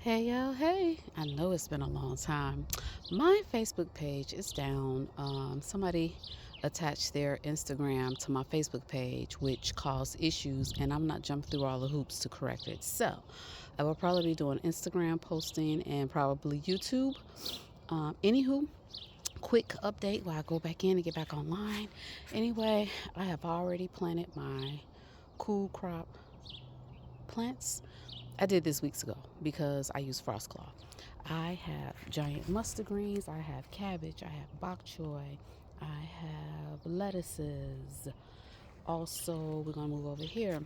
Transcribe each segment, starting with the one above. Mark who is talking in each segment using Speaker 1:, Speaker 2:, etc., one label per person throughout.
Speaker 1: Hey y'all, hey. I know it's been a long time. My Facebook page is down. Somebody attached their Instagram to my Facebook page, which caused issues, and I'm not jumping through all the hoops to correct it. So I will probably be doing Instagram posting and probably YouTube. Anywho, quick update while I go back in and get back online. Anyway, I have already planted my cool crop plants. I did this weeks ago because I use frost cloth. I have giant mustard greens, I have cabbage, I have bok choy, I have lettuces. Also, we're gonna move over here.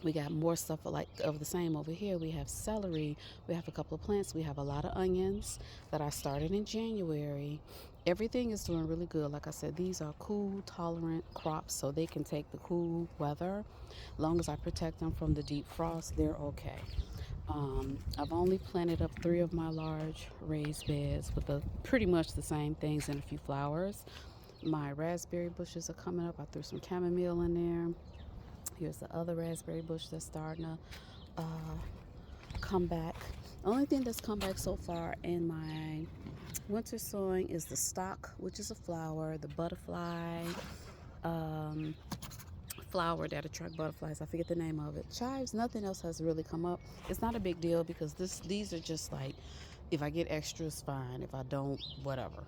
Speaker 1: We got more stuff like of the same over here. We have celery, we have a couple of plants, we have a lot of onions that I started in January. Everything is doing really good. Like I said, these are cool tolerant crops, so they can take the cool weather. Long as I protect them from the deep frost, they're okay. I've only planted up 3 of my large raised beds with pretty much the same things and a few flowers. My raspberry bushes are coming up. I threw some chamomile in there. Here's the other raspberry bush that's starting to come back. The only thing that's come back so far in my winter sowing is the stock, which is a flower, the butterfly um, flower that attract butterflies. I forget the name of it. Chives. Nothing else has really come up. It's not a big deal because these are just like, if I get extras, fine. If I don't, whatever.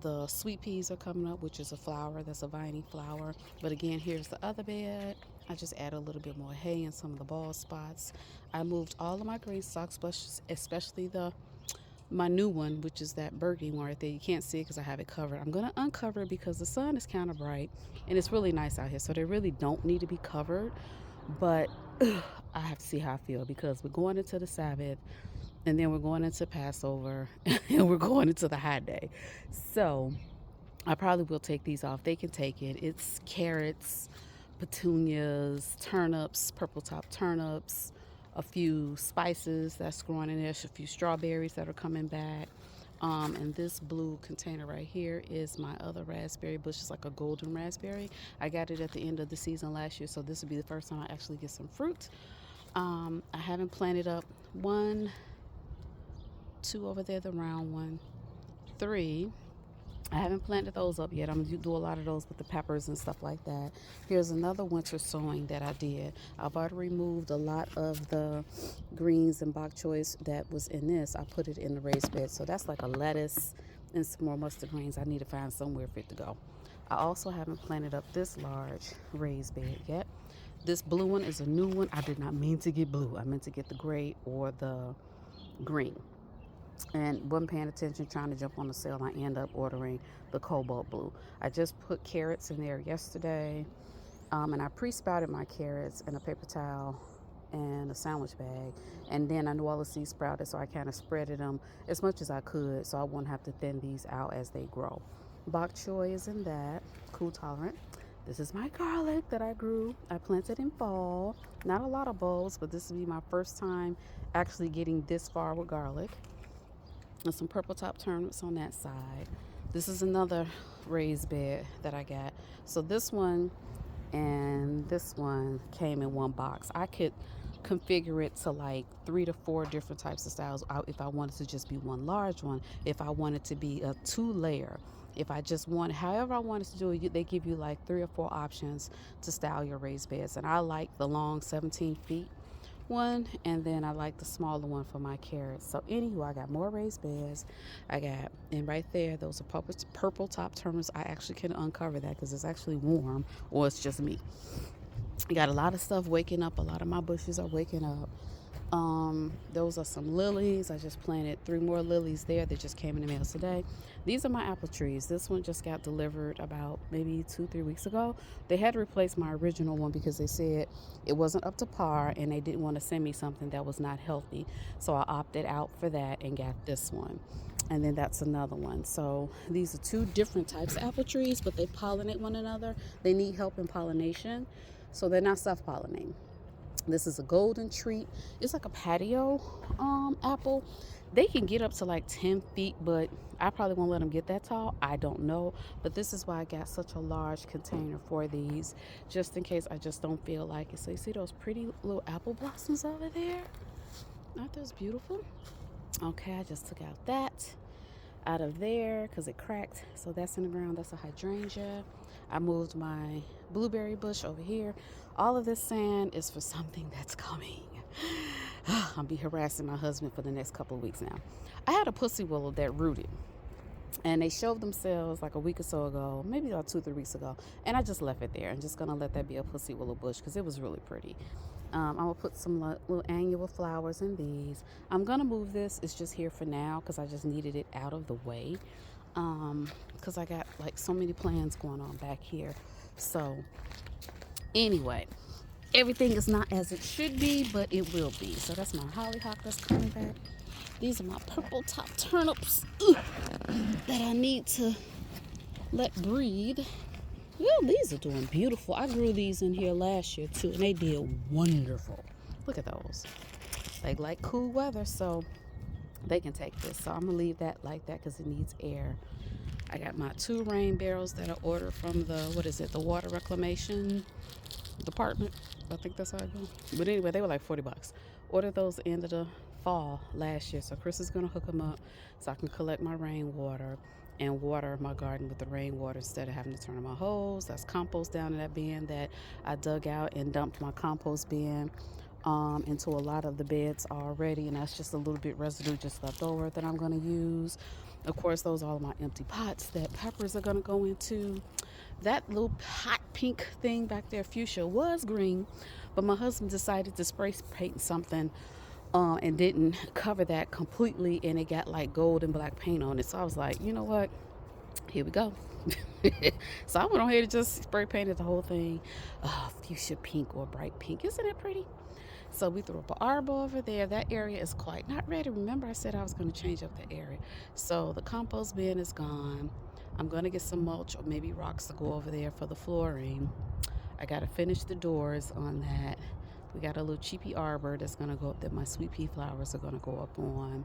Speaker 1: The sweet peas are coming up, which is a flower. That's a vining flower. But again, here's the other bed. I just add a little bit more hay in some of the bald spots. I moved all of my green stalks, especially the my new one, which is that burgundy one right there. You can't see it because I have it covered. I'm going to uncover it because the sun is kind of bright and it's really nice out here. So they really don't need to be covered. But I have to see how I feel because we're going into the Sabbath and then we're going into Passover and we're going into the high day. So I probably will take these off. They can take it. It's carrots, petunias, turnips, purple top turnips, a few spices that's growing in there, a few strawberries that are coming back. And this blue container right here is my other raspberry bush. It's like a golden raspberry. I got it at the end of the season last year, so this will be the first time I actually get some fruit. I haven't planted up one, two over there, the round one, three. I haven't planted those up yet. I'm gonna do a lot of those with the peppers and stuff like that. Here's another winter sowing that I did. I've already removed a lot of the greens and bok choys that was in this. I put it in the raised bed. So that's like a lettuce and some more mustard greens. I need to find somewhere for it to go. I also haven't planted up this large raised bed yet. This blue one is a new one. I did not mean to get blue. I meant to get the gray or the green and wasn't paying attention, trying to jump on the sale. I end up ordering the cobalt blue. I just put carrots in there yesterday, and I pre-sprouted my carrots in a paper towel and a sandwich bag, and then I knew all the seeds sprouted, so I kind of spreaded them as much as I could so I wouldn't have to thin these out as they grow. Bok choy is in that, cool tolerant. This is my garlic that I grew. I planted in fall. Not a lot of bulbs, but this will be my first time actually getting this far with garlic. And some purple top turnips on that side. This is another raised bed that I got. So this one and this one came in one box. I could configure it to like 3 to 4 different types of styles if I wanted to just be one large one, if I wanted to be a 2 layer, if I just want, however I wanted to do it. They give you like 3 or 4 options to style your raised beds, and I like the long 17 feet one, and then I like the smaller one for my carrots. So anywho, I got more raised beds. I got, and right there, those are purple top turnips. I actually can uncover that because it's actually warm, or it's just me. I got a lot of stuff waking up. A lot of my bushes are waking up. Those are some lilies. I just planted 3 more lilies there that just came in the mail today. These are my apple trees. This one just got delivered about maybe 2-3 weeks ago. They had to replace my original one because they said it wasn't up to par and they didn't want to send me something that was not healthy. So I opted out for that and got this one. And then that's another one. So these are 2 different types of apple trees, but they pollinate one another. They need help in pollination, so they're not self-pollinating. This is a golden treat. It's like a patio apple. They can get up to like 10 feet, but I probably won't let them get that tall. I don't know. But this is why I got such a large container for these, just in case I just don't feel like it. So you see those pretty little apple blossoms over there? Aren't those beautiful? Okay, I just took out that out of there because it cracked. So that's in the ground. That's a hydrangea. I moved my blueberry bush over here. All of this sand is for something that's coming. I'll be harassing my husband for the next couple of weeks now. I had a pussy willow that rooted, and they showed themselves like a week or so ago, maybe about 2 3 weeks ago, and I just left it there. I'm just gonna let that be a pussy willow bush because it was really pretty. I'm gonna put some little annual flowers in these. I'm gonna move this. It's just here for now because I just needed it out of the way. Because I got like so many plans going on back here. So anyway, everything is not as it should be, but it will be. So that's my hollyhock that's coming back. These are my purple top turnips that I need to let breathe. Well, these are doing beautiful. I grew these in here last year too, and they did wonderful. Look at those. They like cool weather, so they can take this. So I'm gonna leave that like that because it needs air. I got my 2 rain barrels that I ordered from the water reclamation department. I think that's how I go. But anyway, they were like $40. Ordered those at the end of the fall last year. So Chris is gonna hook them up so I can collect my rainwater and water my garden with the rainwater instead of having to turn on my hose. That's compost down in that bin that I dug out and dumped my compost bin into a lot of the beds already, and that's just a little bit residue just left over that I'm going to use. Of course, those are all my empty pots that peppers are going to go into. That little hot pink thing back there, fuchsia, was green, but my husband decided to spray paint something and didn't cover that completely, and it got like gold and black paint on it. So I was like, you know what? Here we go. So I went on ahead and just spray painted the whole thing. Fuchsia pink or bright pink. Isn't it pretty? So we threw up an arbor over there. That area is quite not ready. Remember I said I was going to change up the area. So the compost bin is gone. I'm going to get some mulch or maybe rocks to go over there for the flooring. I got to finish the doors on that. We got a little cheapy arbor that's going to go up that my sweet pea flowers are going to go up on.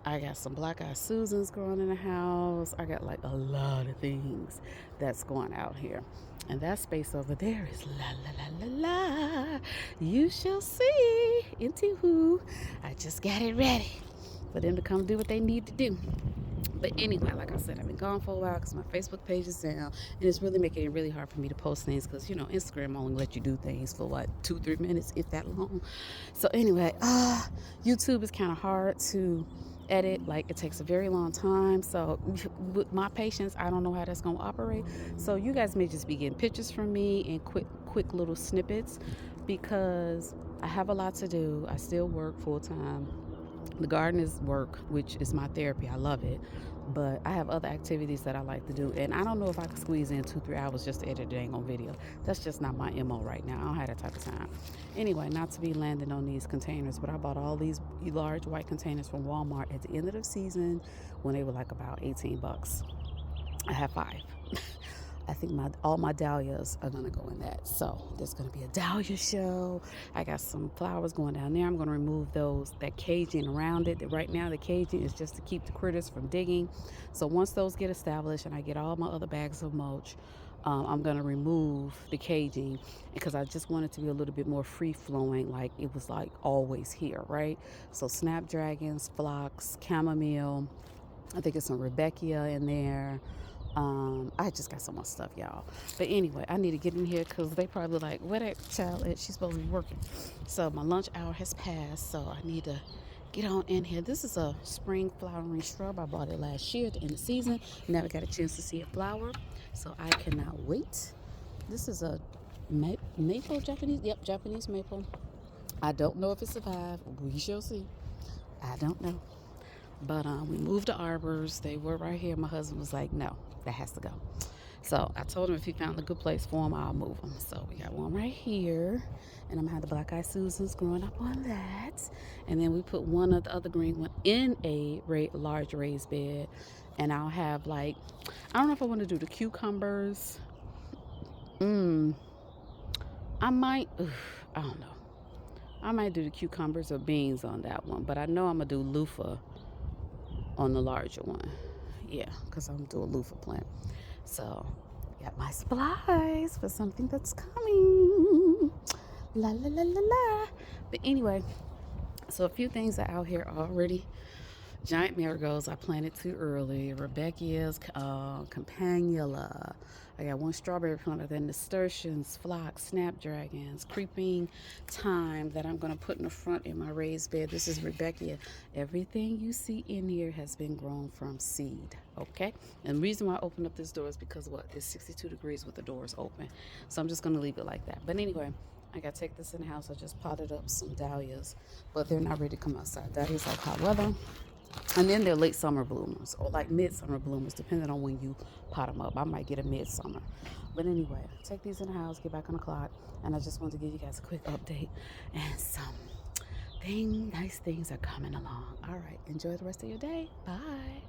Speaker 1: I got some black-eyed Susans growing in the house. I got like a lot of things that's going out here. And that space over there is la la la la la. You shall see. Into who? I just got it ready for them to come do what they need to do. But anyway, like I said, I've been gone for a while because my Facebook page is down, and it's really making it really hard for me to post things because, you know, Instagram only lets you do things for what, 2 3 minutes, if that long. So anyway, YouTube is kind of hard to edit. Like, it takes a very long time. So with my patience, I don't know how that's going to operate. So you guys may just be getting pictures from me and quick little snippets because I have a lot to do. I still work full time. The garden is work, which is my therapy. I love it. But I have other activities that I like to do. And I don't know if I can squeeze in 2 3 hours just to edit a dang on video. That's just not my MO right now. I don't have that type of time. Anyway, not to be landing on these containers, but I bought all these large white containers from Walmart at the end of the season when they were like about $18. I have 5. I think all my dahlias are going to go in that. So there's going to be a dahlia show. I got some flowers going down there. I'm going to remove that caging around it. Right now the caging is just to keep the critters from digging. So once those get established and I get all my other bags of mulch, I'm going to remove the caging because I just want it to be a little bit more free flowing, like it was like always here, right? So snapdragons, phlox, chamomile, I think it's some Rebecca in there. I just got so much stuff, y'all. But anyway, I need to get in here because they probably like, where that child at? She's supposed to be working. So my lunch hour has passed, so I need to get on in here. This is a spring flowering shrub. I bought it last year at the end of the season. Never got a chance to see it flower, so I cannot wait. This is a maple, Japanese? Yep, Japanese maple. I don't know if it survived. We shall see. I don't know. But we moved the arbors. They were right here. My husband was like, no, that has to go. So I told him if he found a good place for them, I'll move them. So we got one right here. And I'm going to have the black-eyed Susans growing up on that. And then we put one of the other green one in a large raised bed. And I'll have like, I don't know if I want to do the cucumbers. I might, I don't know. I might do the cucumbers or beans on that one. But I know I'm going to do loofah on the larger one. Yeah, because I'm doing a loofah plant. So got my supplies for something that's coming. La la la la la. But anyway, So a few things are out here already. Giant marigolds I planted too early. Rebecca's, campanula. I got one strawberry plant, then nasturtiums, phlox, snapdragons, creeping thyme that I'm going to put in the front in my raised bed. This is Rebecca. Everything you see in here has been grown from seed. Okay? And the reason why I opened up this door is because what? It's 62 degrees with the doors open. So I'm just going to leave it like that. But anyway, I got to take this in the house. I just potted up some dahlias, but they're not ready to come outside. Dahlias like hot weather. And then they're late summer bloomers or like midsummer bloomers, depending on when you pot them up. I might get a midsummer. But anyway, take these in the house, get back on the clock. And I just wanted to give you guys a quick update. And nice things are coming along. All right, enjoy the rest of your day. Bye.